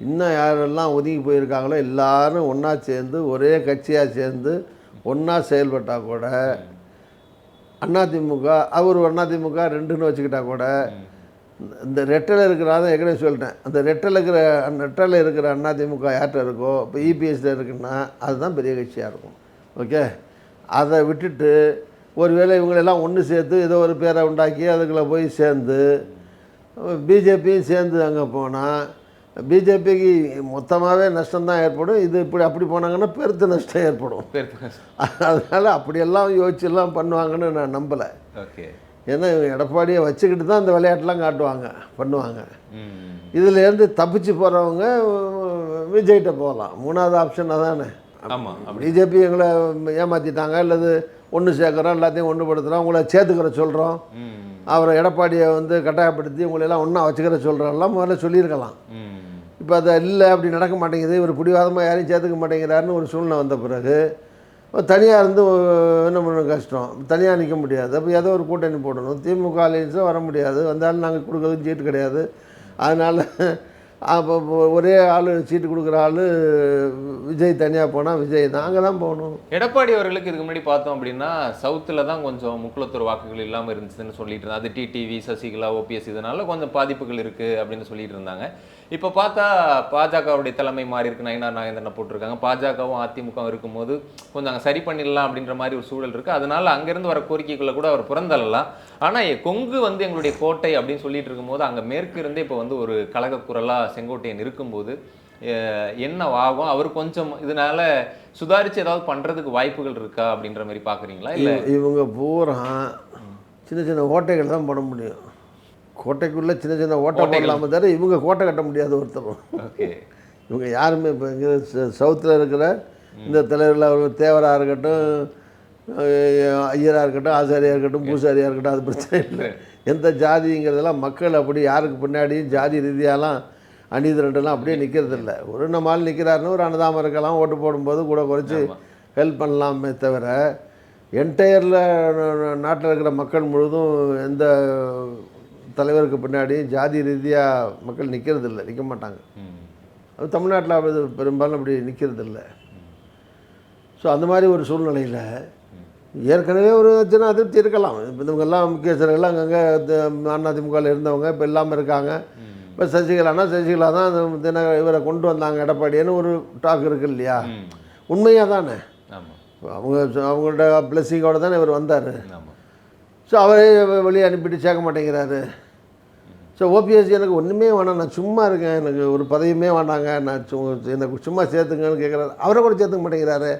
இன்னும் யாரெல்லாம் ஒதுங்கி போயிருக்காங்களோ எல்லாரும் ஒன்றா சேர்ந்து ஒரே கட்சியாக சேர்ந்து ஒன்றா செயல்பட்டால் கூட அதிமுக, அவர் அதிமுக 2ன்னு வச்சுக்கிட்டா கூட இந்த ரெட்டலை இருக்கிறாதான் ஏற்கனவே சொல்லிட்டேன், அந்த ரெட்டலை இருக்கிற அதிமுக யார்கிட்ட இருக்கோ இப்போ இபிஎஸ்ல இருக்குன்னா அதுதான் பெரிய கட்சியாக இருக்கும். ஓகே, அதை விட்டுட்டு ஒருவேளை இவங்களெல்லாம் ஒன்று சேர்த்து ஏதோ ஒரு பேரை உண்டாக்கி அதுக்குள்ளே போய் சேர்ந்து பிஜேபியும் சேர்ந்து அங்கே போனால் பிஜேபிக்கு மொத்தமாகவே நஷ்டம்தான் ஏற்படும். இது இப்படி அப்படி போனாங்கன்னா பெருத்த நஷ்டம் ஏற்படும். அதனால் அப்படியெல்லாம் யோசிச்செல்லாம் பண்ணுவாங்கன்னு நான் நம்பலை. ஓகே, ஏன்னா எடப்பாடியை வச்சுக்கிட்டு தான் இந்த விளையாட்டெலாம் பண்ணுவாங்க. இதுலேருந்து தப்பிச்சு போகிறவங்க விஜய்கிட்ட போகலாம். 3வது ஆப்ஷன் அதானே. ஆமாம், பிஜேபி எங்களை ஏமாற்றிட்டாங்க, அல்லது ஒன்று சேர்க்குறோம், எல்லாத்தையும் ஒன்றுபடுத்துகிறோம், உங்களை சேர்த்துக்கிற சொல்கிறோம், அவரை எடப்பாடியை வந்து கட்டாயப்படுத்தி உங்களெல்லாம் ஒன்றா வச்சுக்கிற சொல்கிறோம்லாம் முதல்ல சொல்லியிருக்கலாம். இப்போ அதை இல்லை, அப்படி நடக்க மாட்டேங்குது, இவர் பிடிவாதமாக யாரையும் சேர்த்துக்க மாட்டேங்கிறாருன்னு ஒரு சூழ்நிலை வந்த பிறகு தனியாக இருந்து என்ன பண்ண கஷ்டம், தனியாக நிற்க முடியாது. அப்போ ஏதோ ஒரு கூட்டணி போடணும். திமுக அலைன்ஸும் வர முடியாது, வந்தாலும் நாங்கள் கொடுக்குறதுக்கு சீட்டு கிடையாது. அதனால் அப்போ ஒரே ஆள் சீட்டு கொடுக்குற ஆள் விஜய், தனியாக போனால் விஜய் நாங்கள் தான் போகணும். எடப்பாடி அவர்களுக்கு இதுக்கு முன்னாடி பார்த்தோம் அப்படின்னா சவுத்தில் தான் கொஞ்சம் முக்குளத்தூர் வாக்குகள் இல்லாமல் இருந்துச்சுன்னு சொல்லிட்டு இருந்தாங்க. அது டிடிவி, சசிகலா, ஓபிஎஸ் இதனால கொஞ்சம் பாதிப்புகள் இருக்குது அப்படின்னு சொல்லிட்டு இருந்தாங்க. இப்போ பார்த்தா பாஜகவுடைய தலைமை மாறி இருக்கு, நயினார் நாகேந்திரனை போட்டிருக்காங்க. பாஜகவும் அதிமுகவும் இருக்கும்போது கொஞ்சம் அங்கே சரி பண்ணிடலாம் அப்படின்ற மாதிரி ஒரு சூழல் இருக்குது. அதனால அங்கேருந்து வர கோரிக்கைகளை கூட அவர் புறந்தள்ளலாம். ஆனால் கொங்கு வந்து எங்களுடைய கோட்டை அப்படின்னு சொல்லிட்டு இருக்கும்போது அங்கே மேற்கு இருந்தே இப்போ வந்து ஒரு கழக குரலாக செங்கோட்டையன் இருக்கும்போது என்ன ஆகும், அவர் கொஞ்சம் இதனால சுதாரித்து ஏதாவது பண்ணுறதுக்கு வாய்ப்புகள் இருக்கா அப்படின்ற மாதிரி பார்க்குறீங்களா? இல்லை இவங்க பூரா சின்ன சின்ன ஓட்டைகள் தான் போட முடியும். கோட்டைக்குள்ளே சின்ன சின்ன ஓட்டை போடலாமல் தவிர இவங்க கோட்டை கட்ட முடியாது ஒருத்தரும். ஓகே, இவங்க யாருமே இப்போ இங்கே சவுத்தில் இருக்கிற இந்த தலைவர்கள், அவர் தேவராக இருக்கட்டும், ஐயராக இருக்கட்டும், ஆசாரியாக இருக்கட்டும், பூசாரியாக இருக்கட்டும், அது பிரச்சனை இல்லை. எந்த ஜாதிங்கிறதெல்லாம் மக்கள் அப்படி யாருக்கு பின்னாடியும் ஜாதி ரீதியாலாம் அணிதிரண்டெல்லாம் அப்படியே நிற்கிறது இல்லை. ஒரு நம்ம ஆள் நிற்கிறாருன்னு ஒரு அன்னதாமம் இருக்கலாம், ஓட்டு போடும்போது கூட குறைச்சி ஹெல்ப் பண்ணலாமே தவிர என்டையரில் நாட்டில் இருக்கிற மக்கள் முழுதும் எந்த தலைவருக்கு பின்னாடி ஜாதி ரீதியாக மக்கள் நிற்கிறது இல்லை, நிற்க மாட்டாங்க. அது தமிழ்நாட்டில் அது பெரும்பாலும் அப்படி நிற்கிறது இல்லை. ஸோ அந்த மாதிரி ஒரு சூழ்நிலையில் ஏற்கனவே ஒரு சின்ன அதிருப்தி இருக்கலாம். இவங்கெல்லாம் முக்கியஸ்தர்கள்லாம் அங்கங்கே அதிமுகவில் இருந்தவங்க இப்போ இல்லாமல் இருக்காங்க. இப்போ சசிகலா தான் இவரை கொண்டு வந்தாங்க எடப்பாடின்னு ஒரு டாக் இருக்குது இல்லையா? உண்மையாக தானே? அவங்களோட பிளெஸிங்கோடு தானே இவர் வந்தார். ஸோ அவரே வெளியே அனுப்பிட்டு சேர்க்க மாட்டேங்கிறாரு. ஸோ ஓபிஎஸ் எனக்கு ஒன்றுமே வேணாம், நான் சும்மா இருக்கேன், எனக்கு ஒரு பதவியுமே வேண்டாங்க, நான் எனக்கு சும்மா சேர்த்துங்கன்னு கேட்குறாரு. அவரை கூட சேர்த்துக்க மாட்டேங்கிறாரு.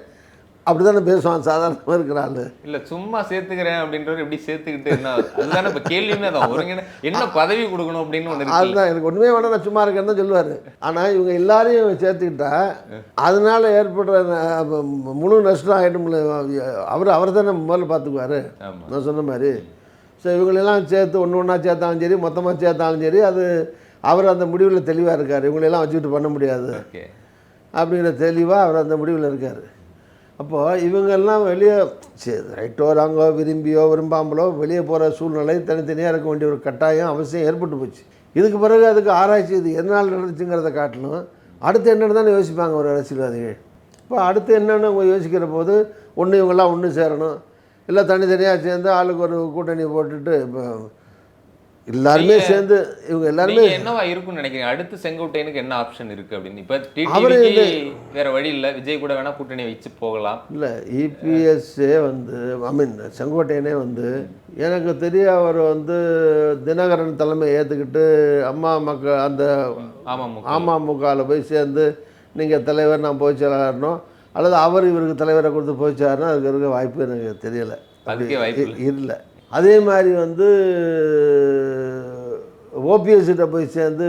அப்படி தானே பேசுவான் சாதாரணமாக இருக்கிறாள். இல்லை சும்மா சேர்த்துக்கிறேன் அப்படின்றது எப்படி சேர்த்துக்கிட்டு என்ன, அதுதானே இப்போ கேள்வியுமே தான். ஒருங்க என்ன பதவி கொடுக்கணும் அப்படின்னு ஒன்று, அதுதான் எனக்கு ஒன்றுமே வேணாம், நான் சும்மா இருக்கேன்னு தான் சொல்லுவார். ஆனால் இவங்க எல்லாரையும் சேர்த்துக்கிட்டா அதனால் ஏற்படுற முழு நஷ்டம் ஆகிடும்ல. அவர் தானே முதல்ல பார்த்துக்குவார். நான் சொன்ன மாதிரி ஸோ இவங்களெல்லாம் சேர்த்து ஒன்று ஒன்றா சேர்த்தாலும் சரி, மொத்தமாக சேர்த்தாலும் சரி, அது அவர் அந்த முடிவில் தெளிவாக இருக்கார். இவங்களெல்லாம் வச்சுக்கிட்டு பண்ண முடியாது அப்படிங்கிற தெளிவாக அவர் அந்த முடிவில் இருக்கார். அப்போது இவங்கெல்லாம் வெளியே ரைட்டோ ராங்கோ விரும்பியோ விரும்பாமலோ வெளியே போகிற சூழ்நிலை தனித்தனியாக இருக்க வேண்டிய ஒரு கட்டாயம் அவசியம் ஏற்பட்டு போச்சு. இதுக்கு பிறகு அதுக்கு ஆராய்ச்சி இது எதனால் நடந்துச்சுங்கிறத காட்டிலும் அடுத்து என்னென்னு தானே யோசிப்பாங்க ஒரு அரசியல்வாதிகள். இப்போ அடுத்து என்னென்னு அவங்க யோசிக்கிற போது ஒன்று இவங்கெல்லாம் ஒன்று சேரணும், இல்லை தனித்தனியாக சேர்ந்து ஆளுக்கு ஒரு கூட்டணி போட்டுட்டு இப்போ எல்லாருமே சேர்ந்து இவங்க எல்லாருமே என்னவா இருக்கும்னு நினைக்கிறீங்க? அடுத்து செங்கோட்டையனுக்கு என்ன ஆப்ஷன் இருக்கு அப்படின்னு? இப்போ டிடிவிக்கு வேற வழி இல்லை, விஜய் கூட வேணா கூட்டணி வச்சு போகலாம். இல்லை இபிஎஸ்ஸே வந்து செங்கோட்டையனே வந்து எனக்கு தெரிய அவர் வந்து தினகரன் தலைமை ஏற்றுக்கிட்டு அந்த அமமுகவில் போய் சேர்ந்து நீங்கள் தலைவர் நான் பொதுச் செயலாளர்னோ அல்லது அவர் இவருக்கு தலைவரை கொடுத்து போச்சாருன்னா அதுக்கு இருக்க வாய்ப்பு எனக்கு தெரியலை, அதுக்கே வாய்ப்பு இல்லை. அதே மாதிரி வந்து ஓபிஎஸ்கிட்ட போய் சேர்ந்து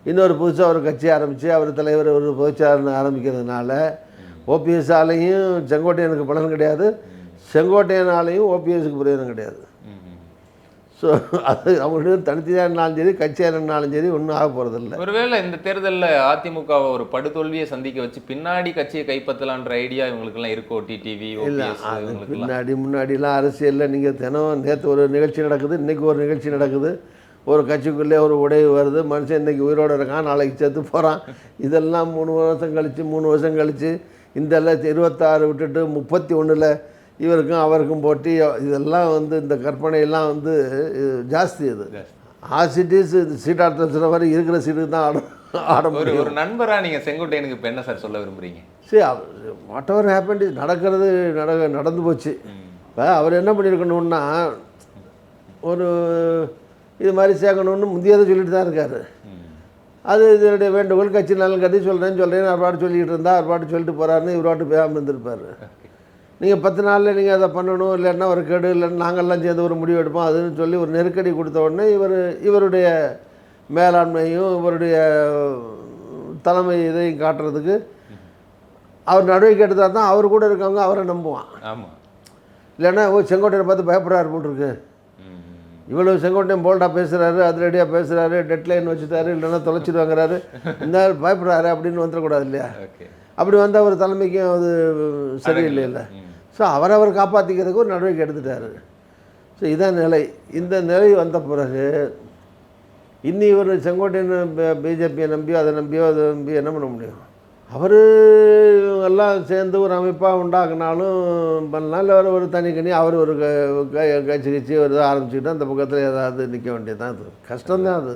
இன்னொரு புதுசாக ஒரு கட்சி ஆரம்பித்து அவர் தலைவர் ஒரு பொதுச்சாளர்னு ஆரம்பிக்கிறதுனால ஓபிஎஸ்ஸாலையும் செங்கோட்டையனுக்கு பலன் கிடையாது, செங்கோட்டையனாலையும் ஓபிஎஸ்க்கு பிரயோஜனம் கிடையாது. ஸோ அது அவங்களுக்கு தனித்தனியாக இருந்தாலும் சரி கட்சியாக இருந்தாலும் சரி ஒன்றும் ஆக போகிறதில்ல. ஒருவேளை இந்த தேர்தலில் அதிமுகவை ஒரு படுதோல்வியை சந்திக்க வச்சு பின்னாடி கட்சியை கைப்பற்றலான்ற ஐடியா இவங்களுக்குலாம் இருக்கோ? டிடிவி இல்லை, அது முன்னாடிலாம் அரசியலில் நீங்கள் தினம் நேற்று ஒரு நிகழ்ச்சி நடக்குது, இன்றைக்கி ஒரு நிகழ்ச்சி நடக்குது, ஒரு கட்சிக்குள்ளே ஒரு உடைவு வருது, மனுஷன் இன்றைக்கி உயிரோடு இருக்கான் நாளைக்கு செத்து போகிறான். இதெல்லாம் 3 வருஷம் கழித்து இந்த 26 விட்டுட்டு 31 இவருக்கும் அவருக்கும் போட்டி, இதெல்லாம் வந்து இந்த கற்பனையெல்லாம் வந்து ஜாஸ்தி. அது ஆசிட்டிஸ் சீட்டாட்டம் சொல்கிற மாதிரி இருக்கிற சீட்டுக்கு தான் ஆட முடியும். ஒரு நண்பராக நீங்கள் செங்கோட்டையனுக்கு இப்போ என்ன சார் சொல்ல விரும்புகிறீங்க? சரி, வாட் எவர் ஹேப்பன் நடக்கிறது நடந்து போச்சு. இப்போ அவர் என்ன பண்ணியிருக்கணும்னா ஒரு இது மாதிரி சேர்க்கணும்னு முந்தியதை சொல்லிட்டு தான் இருக்கார். அது இதனுடைய வேண்டுகோள் கட்சி நலன் கட்டி சொல்கிறேன் அவர் பாட்டு சொல்லிக்கிட்டு இருந்தால் அவர் பாட்டு சொல்லிட்டு போகிறாருன்னு இவர் பாட்டு பேசாமல் இருந்திருப்பார். நீங்கள் 10 நாளில் நீங்கள் அதை பண்ணணும், இல்லைன்னா ஒரு கெடு, இல்லைன்னா நாங்கள்லாம் சேர்ந்து ஒரு முடிவு எடுப்போம் அதுன்னு சொல்லி ஒரு நெருக்கடி கொடுத்த உடனே இவருடைய மேலாண்மையும் இவருடைய தலைமை இதையும் காட்டுறதுக்கு அவர் நடவடிக்கை எடுத்தால் தான் அவர் கூட இருக்கவங்க அவரை நம்புவான். ஆமாம், இல்லைன்னா செங்கோட்டையை பார்த்து பயப்படுறாரு போட்டிருக்கு, இவ்வளோ செங்கோட்டையன் போல்டாக பேசுகிறாரு, அதிரடியாக பேசுகிறாரு, டெட்லைன் வச்சுட்டாரு, இல்லைன்னா தொலைச்சிடுவாங்கிறாரு, இந்த பயப்படுறாரு அப்படின்னு வந்துடக்கூடாது இல்லையா? அப்படி வந்து அவர் தலைமைக்கும் அது சரியில்லை இல்லை. ஸோ அவர் காப்பாற்றிக்கிறதுக்கு ஒரு நடவடிக்கை எடுத்துட்டார். ஸோ இதான் நிலை. இந்த நிலை வந்த பிறகு இன்னி இவர் செங்கோட்டையன் பிஜேபியை நம்பியோ அதை நம்பியோ என்ன பண்ண முடியும்? அவர் எல்லாம் சேர்ந்து ஒரு அமைப்பாக உண்டாக்குனாலும் பண்ணலாம், இல்லை ஒரு தனிக்கணி அவர் ஒரு கட்சி ஒரு இதை ஆரம்பிச்சுக்கிட்டு அந்த பக்கத்தில் ஏதாவது நிற்க வேண்டியது தான். அது கஷ்டம்தான், அது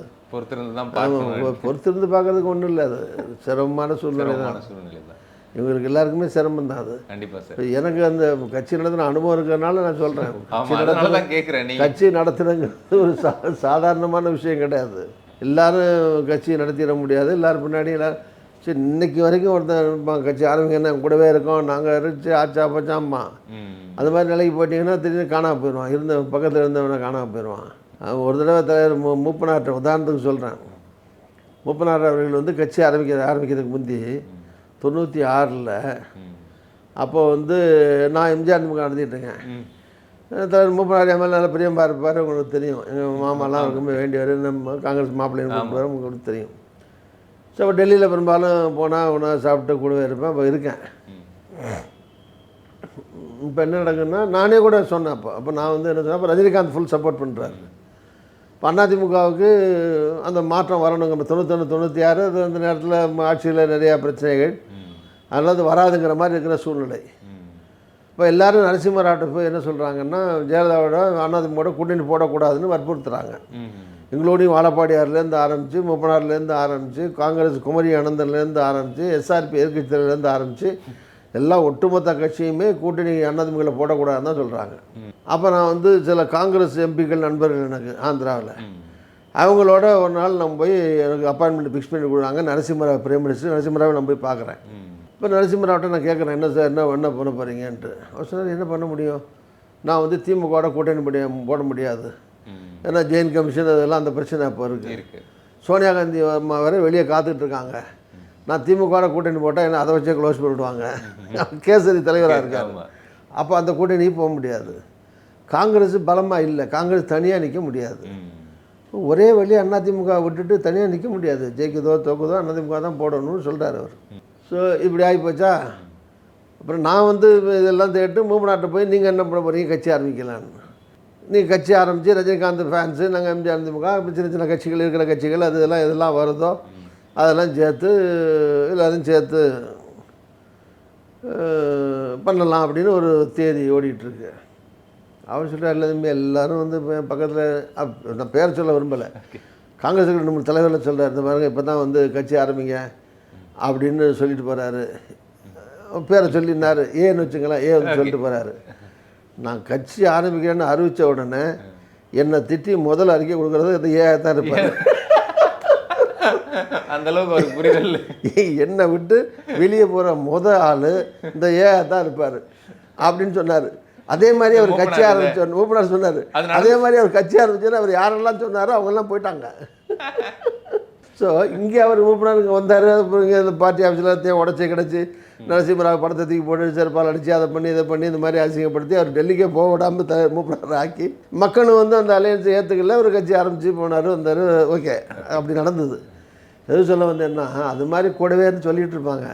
பொறுத்திருந்து பார்க்கறதுக்கு ஒன்றும் இல்லை, அது சிரமமான சூழ்நிலை தான். இவங்களுக்கு எல்லாருக்குமே சிரமம் தான் அது. கண்டிப்பாக சார். எனக்கு அந்த கட்சி நடத்தின அனுபவம் இருக்கிறதுனால நான் சொல்கிறேன், கட்சி நடத்துறங்கிறது ஒரு சாதாரணமான விஷயம் கிடையாது. எல்லாரும் கட்சி நடத்திட முடியாது, எல்லோரும் பின்னாடி எல்லோரும் சரி இன்றைக்கி வரைக்கும் ஒருத்தன் கட்சி ஆரம்பிங்கன்னா கூடவே இருக்கோம், நாங்கள் இருந்துச்சு ஆச்சா பச்சாம்மா அந்த மாதிரி நிலைக்கு போயிட்டீங்கன்னா திடீர்னு காணாமல் போயிடுவான், பக்கத்தில் இருந்தவனை காணாமல் போயிடுவான். ஒரு தடவை தலைவர் மூப்பனார் உதாரணத்துக்கு சொல்கிறேன், மூப்பனார் அவர்கள் வந்து கட்சி ஆரம்பிக்கிறதுக்கு முந்தி 96 அப்போ வந்து நான் எம்ஜிஆர் நடத்திட்டுருக்கேன். தலைவர் மூப்பனார் எம்எல்ஏ நல்ல பிரியமாக இருப்பார், உங்களுக்கு தெரியும், எங்கள் மாமாலாம் ரொம்ப வேண்டியவர், நம்ம காங்கிரஸ் மாப்பிள்ளைன்னு கூப்பிடுவார், உங்களுக்கு தெரியும். ஸோ அப்போ டெல்லியில் பெரும்பாலும் போனால் உணவு சாப்பிட்டு கூடவே இருப்பேன். அப்போ இருக்கேன். இப்போ என்ன நடக்குதுன்னா நானே கூட சொன்னேன், அப்போ நான் வந்து என்ன சொன்னேன், அப்போ ரஜினிகாந்த் ஃபுல் சப்போர்ட் பண்ணுறாரு. இப்போ அதிமுகவுக்கு அந்த மாற்றம் வரணுங்க. 91 96 அது அந்த நேரத்தில் ஆட்சியில் நிறையா பிரச்சனைகள், அதனால் அது வராதுங்கிற மாதிரி இருக்கிற சூழ்நிலை. இப்போ எல்லோரும் நரசிம்மராவ்ட்ட போய் என்ன சொல்கிறாங்கன்னா ஜெயலலிதாவோட அதிமுக கூட்டணி போடக்கூடாதுன்னு வற்புறுத்துறாங்க. எங்களோடையும் வாழப்பாடியார்லேருந்து ஆரம்பித்து மூப்பனார்லேருந்து ஆரம்பித்து காங்கிரஸ் குமரி அனந்தன்லேருந்து ஆரம்பித்து எஸ்ஆர்பி எதிர்க்கட்சி தலைவர்லேருந்து ஆரம்பித்து எல்லாம் ஒட்டுமொத்த கட்சியுமே கூட்டணி அதிமுகவில் போடக்கூடாதுன்னு தான் சொல்கிறாங்க. அப்போ நான் வந்து சில காங்கிரஸ் எம்பிக்கள் நண்பர்கள் எனக்கு ஆந்திராவில், அவங்களோட ஒரு நாள் நம்ம போய் எனக்கு அப்பாயின்மெண்ட் ஃபிக்ஸ் பண்ணி கொடுக்குறாங்க. நரசிம்மராவ் பிரைம் மினிஸ்டர் நரசிம்மராவை நான் போய் பார்க்குறேன். இப்போ நரசிம்மராவ்ட்ட நான் கேட்குறேன், என்ன சார் என்ன பண்ண போகிறீங்கன்ட்டு. அவர் சொன்னார், என்ன பண்ண முடியும், நான் வந்து திமுகவோட கூட்டணி போட முடியாது, ஏன்னா ஜெயின் கமிஷன் அதெல்லாம் அந்த பிரச்சனை அப்போ இருக்குது. சோனியா காந்தி வரை வெளியே காத்துட்ருக்காங்க, நான் திமுகவோட கூட்டணி போட்டால் என்ன அதை வச்சே க்ளோஸ் பண்ணிவிடுவாங்க, கேசரி தலைவராக இருக்காங்க, அப்போ அந்த கூட்டணி போக முடியாது. காங்கிரஸ் பலமாக இல்லை, காங்கிரஸ் தனியாக நிற்க முடியாது, ஒரே வழி அதிமுக விட்டுட்டு தனியாக நிற்க முடியாது, ஜெயிக்குதோ தோக்குதோ அதிமுக தான் போடணும்னு சொல்கிறார் அவர். ஸோ இப்படி ஆகிப்போச்சா. அப்புறம் நான் வந்து இதெல்லாம் தேட்டு மூப்பனார்ட்ட போய் நீங்கள் என்ன பண்ண போகிறீங்க கட்சி ஆரம்பிக்கலான்னு. நீ கட்சி ஆரம்பித்து ரஜினிகாந்த் ஃபேன்ஸு நாங்கள் எம்ஜிஆர் திமுக சின்ன சின்ன கட்சிகள் இருக்கிற கட்சிகள் அது இதெல்லாம் வருதோ அதெல்லாம் சேர்த்து எல்லோரும் சேர்த்து பண்ணலாம் அப்படின்னு ஒரு தேதி ஓடிட்டுருக்கு. அவர் சொல்கிறார் எல்லாருமே எல்லோரும் வந்து பக்கத்தில் நான் பேர் சொல்ல விரும்பலை, காங்கிரஸுக்கு 2 3 தலைவரில் சொல்கிறார், இந்த மாதிரி இப்போ தான் வந்து கட்சி ஆரம்பிங்க அப்படின்னு சொல்லிட்டு போகிறாரு. பேரை சொல்லினார், ஏன்னு வச்சுங்களேன், வந்து சொல்லிட்டு போகிறாரு. நான் கட்சி ஆரம்பிக்கிறேன்னு அறிவித்த உடனே என்னை திட்டி முதல் அறிக்கை கொடுக்குறது இந்த தான் இருப்பார். அந்த அளவுக்கு ஒரு புரிதல். என்னை விட்டு வெளியே போகிற ஆள் இந்த தான் இருப்பார் அப்படின்னு சொன்னார். அதே மாதிரி அவர் கட்சி ஆரம்பிச்சார், மூப்பனார் சொன்னார். அதே மாதிரி அவர் கட்சி ஆரம்பிச்சார். அவர் யாரெல்லாம் சொன்னாரோ அவங்கெல்லாம் போயிட்டாங்க. ஸோ இங்கே அவர் மூப்பனாருக்கு வந்தார். அப்புறம் இங்கே இந்த பார்ட்டி ஆஃபீஸில் உடச்சி கிடச்சி நரசிம்மராவ் படத்தை தூக்கி போட்டு செருப்பால் அடித்து அதை பண்ணி இதை பண்ணி இந்த மாதிரி அசிங்கப்படுத்தி அவர் டெல்லிக்கே போக விடாமல் மூப்பனார் ஆக்கி மக்களும் வந்து அந்த அலையன்ஸை ஏற்றுக்கல. அவர் கட்சி ஆரம்பித்து போனார், வந்தார். ஓகே, அப்படி நடந்தது. எது சொல்ல வந்தேன்னா அது மாதிரி கூடவேன்னு சொல்லிகிட்டு இருப்பாங்க.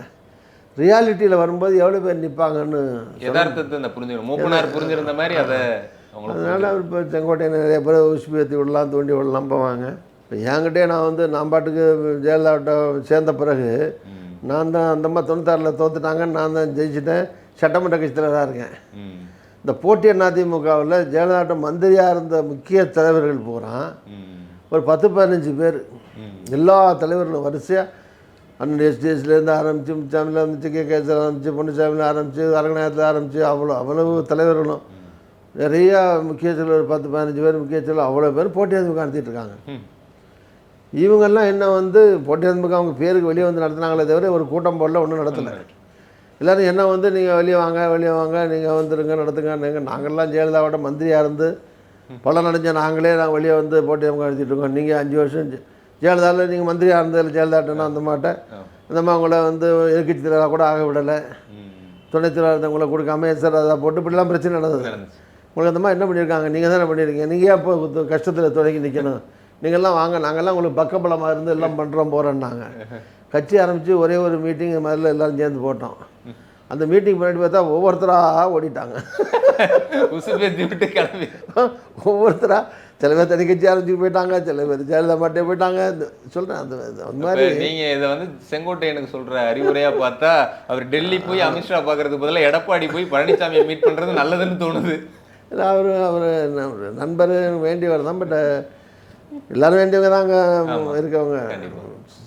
ரியாலிட்டியில் வரும்போது எவ்வளோ பேர் நிற்பாங்கன்னு யதார்த்தத்தை இந்த புரிஞ்சுக்கணும். மூப்பனார் புரிஞ்சிருந்த மாதிரி அதை அதனால் அவர் இப்போ செங்கோட்டையை நிறைய பேர் உஷ்பி ஏற்றி விடலாம், தூண்டி விடலாம் போவாங்க. இப்போ என்கிட்டே நான் பாட்டுக்கு ஜெயலலிதா சேர்ந்த பிறகு நான் தான் அந்த மாதிரி 96 தோத்துட்டாங்கன்னு நான் தான் ஜெயிச்சிட்டேன். சட்டமன்ற கட்சி தலைவராக இருக்கேன். இந்த போட்டி அதிமுகவில் ஜெயலலிதா மந்திரியாக இருந்த முக்கிய தலைவர்கள் போகிறான் ஒரு 10-15 பேர், எல்லா தலைவர்களும் வரிசையாக அண்ணன் எஸ்டிஎஸ்லேருந்து ஆரம்பித்து முச்சாமியில் ஆரம்பித்து கேகேஎஸ்ல ஆரம்பித்து பொன்னுச்சாமியில் ஆரம்பித்து அரங்கநாயகத்தில் ஆரம்பித்து அவ்வளவு தலைவர்களும் நிறையா முக்கிய தலைவர் 10-15 பேர் முக்கிய தலைவர் அவ்வளோ பேர் போட்டி அதிமுக நடத்திட்டு இருக்காங்க. இவங்கெல்லாம் என்ன வந்து போட்டி அதிமுக அவங்க பேருக்கு வெளியே வந்து நடத்துனாங்களே தவிர ஒரு கூட்டம் போடல, ஒன்றும் நடத்தலை. எல்லோரும் என்ன வந்து நீங்கள் வெளியே வாங்க நீங்கள் வந்துடுங்க நடத்துங்க. நாங்கள்லாம் ஜெயலலிதாவோட மந்திரியாக இருந்து பல நடைஞ்ச நாங்கள் வெளியே வந்து போட்டி அதிமுக நடத்திட்டு இருக்கோம். நீங்கள் 5 வருஷம் ஜெயலலிதாவில் நீங்கள் மந்திரியாக இருந்ததில் ஜெயலலிதாட்டனா அந்த மாட்டேன் இந்த மாதிரி அவங்கள வந்து எதிர்கட்சி தலைவராக கூட ஆக விடலை, துணைத் தலைவர் இருந்தவங்களை கொடுக்காம சார் அதை போட்டு இப்படிலாம் பிரச்சனை நடந்தது. உங்களுக்கு அந்த மாதிரி என்ன பண்ணியிருக்காங்க, நீங்கள் தானே பண்ணியிருக்கீங்க, நீங்கள் ஏன் இப்போ கஷ்டத்தில் தொடங்கி நிற்கணும், நீங்கள்லாம் வாங்க, நாங்கள்லாம் உங்களுக்கு பக்கபலமாக இருந்து எல்லாம் பண்ணுறோம் போகிறோன்னாங்க. கட்சி ஆரம்பித்து ஒரே ஒரு மீட்டிங் மாதிரில எல்லோரும் சேர்ந்து போட்டோம். அந்த மீட்டிங் பண்ணிட்டு பார்த்தா ஒவ்வொருத்தராக ஓடிட்டாங்க. ஒவ்வொருத்தராக சில பேர் தனி கட்சி ஆரம்பிச்சு போயிட்டாங்க, சில பேர் ஜெயலலிதா மாட்டே போயிட்டாங்க. சொல்கிறேன் அந்த மாதிரி நீங்கள் இதை வந்து செங்கோட்டையனுக்கு சொல்கிற அறிவுரையாக பார்த்தா அவர் டெல்லி போய் அமித்ஷா பார்க்கறதுக்கு பதிலாக எடப்பாடி போய் பழனிசாமியை மீட் பண்ணுறது நல்லதுன்னு தோணுது. அவர் நண்பர் வேண்டியவர் தான். பட் எல்லோரும் வேண்டியவங்க தாங்க இருக்கவங்க.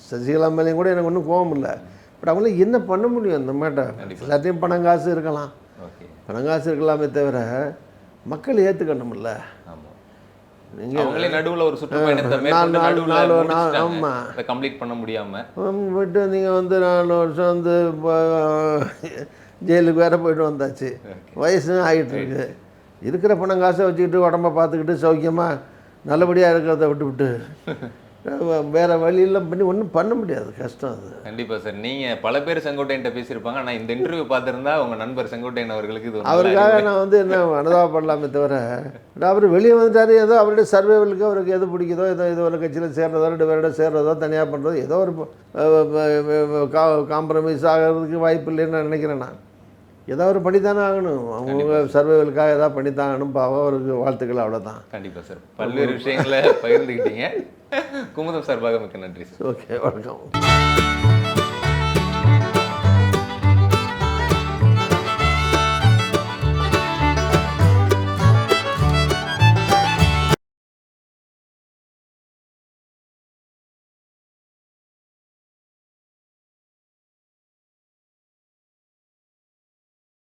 சசிகலா மேலேயும் கூட எனக்கு ஒன்றும் கோபம் இல்லை. பட் அவங்களாம் என்ன பண்ண முடியும் இந்த மேட்டர்? எல்லாத்தையும் பணம் காசு இருக்கலாம், பணம் காசு இருக்கலாமே தவிர மக்கள் ஏற்றுக்கணும்ல. அவங்களே நடுவில் ஒரு சுற்றுப்பயணத்தை கம்ப்ளீட் பண்ண முடியாமல் போயிட்டு நீங்கள் வந்து 4 வருஷம் வந்து ஜெயிலுக்கு வேறு போய்ட்டு வந்தாச்சு, வயசும் ஆகிட்டுருக்கு. இருக்கிற பணம் காசை வச்சுக்கிட்டு உடம்ப பார்த்துக்கிட்டு சௌக்கியமாக நல்லபடியாக இருக்கிறத விட்டு வேறு வழியெல்லாம் பண்ணி ஒன்றும் பண்ண முடியாது, கஷ்டம் அது. கண்டிப்பாக சார். நீங்கள் பல பேர் செங்கோட்டையன்ட்ட பேசியிருப்பாங்க, ஆனால் இந்த இன்டர்வியூ பார்த்துருந்தா உங்கள் நண்பர் செங்கோட்டையன் அவர்களுக்கு இது அவருக்காக நான் வந்து என்ன அனுதாபப்படலாமே தவிர அவர் வெளியே வந்துட்டார். ஏதோ அவருடைய சர்வேவலுக்கு அவருக்கு எது பிடிக்குதோ, ஏதோ ஒரு கட்சியில் சேர்றதோ 2 பேரோட சேர்றதோ தனியாக பண்ணுறதோ ஏதோ ஒரு காம்ப்ரமைஸ் ஆகிறதுக்கு வாய்ப்பு இல்லைன்னு நான் நினைக்கிறேன். நான் ஏதாவது ஒரு பண்ணித்தானே ஆகணும், அவங்க சர்வைவலுக்காக ஏதாவது பண்ணித்தான் ஆகணும். பாவம், அவருக்கு வாழ்த்துக்கள், அவ்வளோதான். கண்டிப்பாக சார். பல்வேறு விஷயங்களை பகிர்ந்துக்கிட்டீங்க. குமுதம் சார்பாக மிக்க நன்றி சார். ஓகே, வணக்கம்.